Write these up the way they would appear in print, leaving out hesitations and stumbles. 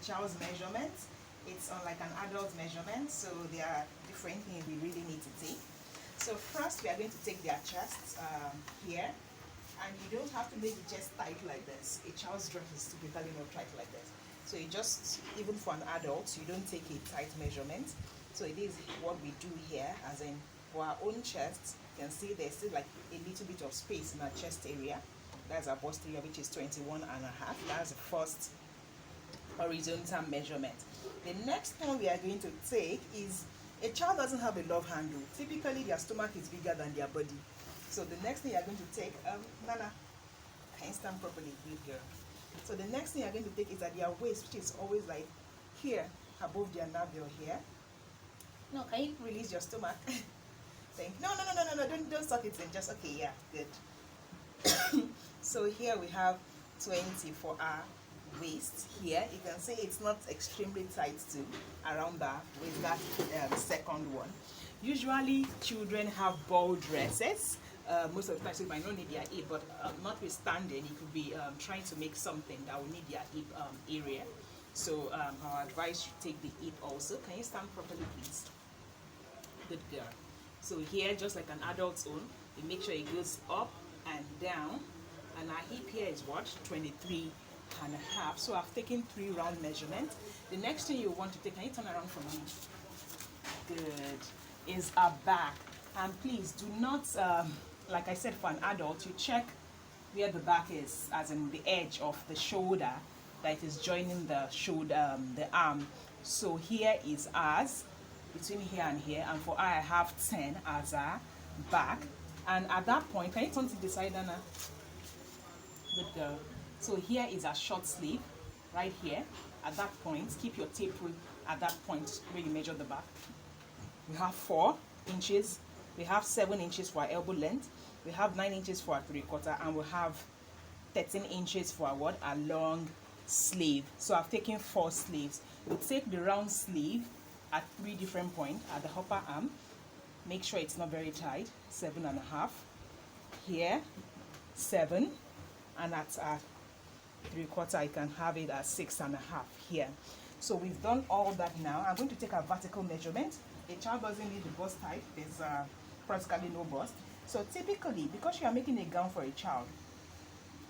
child's measurement. It's on like an adult measurement, so there are different things we really need to take. So first we are going to take their chests here, and you don't have to make the chest tight like this. A child's dress is typically not tight like this. So you just, even for an adult, you don't take a tight measurement. So it is what we do here, as in for our own chest, you can see there's still like a little bit of space in our chest area. That's our bust area, which is 21 and a half. That's the first horizontal measurement. The next one we are going to take is, a child doesn't have a love handle. Typically their stomach is bigger than their body. So the next thing you are going to take, Nana, can you stand properly, good girl. So the next thing you're going to take is at their waist, which is always like here, above their navel here. No, can you release your stomach? Think. No, don't suck it in. Just okay, yeah, good. So here we have 20 for our waist. Here you can see it's not extremely tight too around that with that second one. Usually children have ball dresses. Most of the time, so you might not need their hip, but notwithstanding, you could be trying to make something that will need their hip area. So our advice, you take the hip also. Can you stand properly, please? Good girl. So here, just like an adult's own, you make sure it goes up and down, and our hip here is what? 23 and a half. So I've taken 3 round measurements. The next thing you want to take, can you turn around for me? Good. Is our back. And please do not, like I said, for an adult, you check where the back is, as in the edge of the shoulder that is joining the shoulder, the arm. So here is ours, between here and here, and for I have 10 as our back. And at that point, can you turn to the side, Anna? Good girl. So here is a short sleeve, right here. At that point, keep your tape rule at that point where you measure the back. We have 4 inches. We have 7 inches for our elbow length. We have 9 inches for our 3/4, and we have 13 inches for our what? A long sleeve. So I've taken 4 sleeves. We take the round sleeve at 3 different points at the upper arm. Make sure it's not very tight. 7.5. Here, 7, and at our 3/4, you can have it at 6.5 here. So we've done all that now. I'm going to take a vertical measurement. A child doesn't need the bust type. There's practically no bust. So typically, because you are making a gown for a child,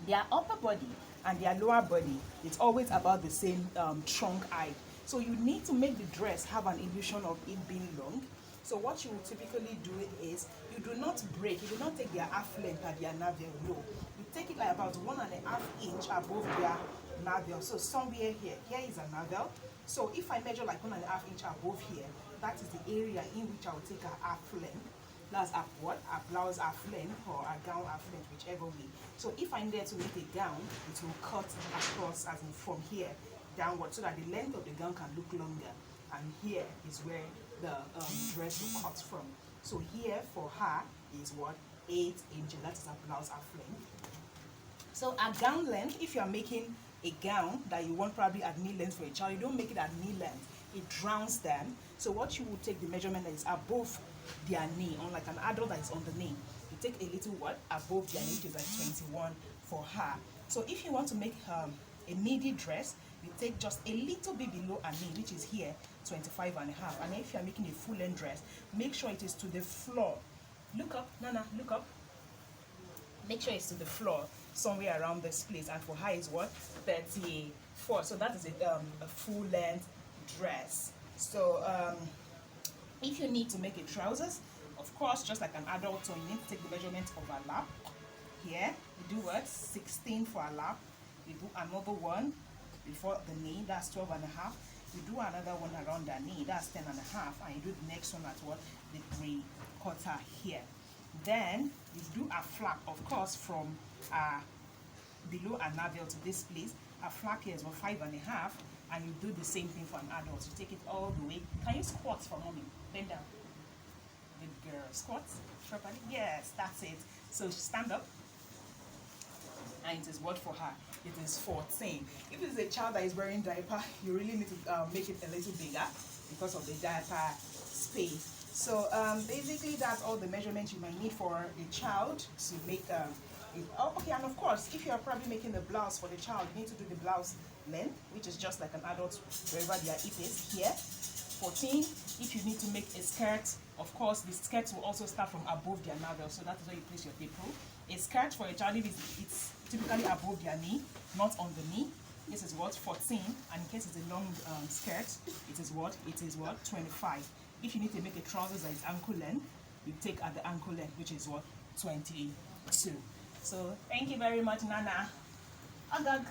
their upper body and their lower body, it's always about the same trunk height. So you need to make the dress have an illusion of it being long. So what you will typically do is, you do not break, you do not take their half length at their navel, no. You take it like about 1.5 inch above their navel. So somewhere here is a navel. So if I measure like 1.5 inch above here, that is the area in which I will take a half length. That's a what? A blouse half length or a gown half length, whichever way. So if I'm there to make a gown, it will cut across, as in from here downward, so that the length of the gown can look longer. And here is where the dress will cut from. So here for her is what? 8 inches. That is a blouse half length. So a gown length, if you are making a gown that you want probably at knee length for a child, you don't make it at knee length. It drowns them. So what you will take the measurement that is above their knee, unlike an adult that is on the knee. You take a little what? Above their knee, which is like 21 for her. So if you want to make a midi dress, you take just a little bit below a knee, which is here, 25.5. And if you are making a full length dress, make sure it is to the floor. Look up, Nana, look up. Make sure it's to the floor, somewhere around this place. And for her is what? 34. So that is a full length dress. So if you need to make a trousers, of course, just like an adult, so you need to take the measurement of a lap. Here, you do what? 16 for a lap. You do another one before the knee, that's 12.5. You do another one around the knee, that's 10.5, and you do the next one at what? The 3/4 here. Then you do a flap, of course, from below a navel to this place. A flap here is 5.5, and you do the same thing for an adult. You take it all the way. Can you squat for mommy? Bend down. Good girl. Squat properly. Yes, that's it. So stand up. And it is what for her? It is 14. If it's a child that is wearing diaper, you really need to make it a little bigger because of the diaper space. So basically that's all the measurements you might need for a child to make it. Oh, okay, and of course, if you are probably making the blouse for the child, you need to do the blouse length, which is just like an adult wherever their hip is here. 14, if you need to make a skirt, of course the skirts will also start from above their navel, so that is where you place your tape rule. A skirt for a child, if it's typically above their knee, not on the knee, this is what 14, and in case it's a long skirt, it is what 25. If you need to make a trousers that is ankle length, you take at the ankle length, which is what 22. So thank you very much, Nana. Agag.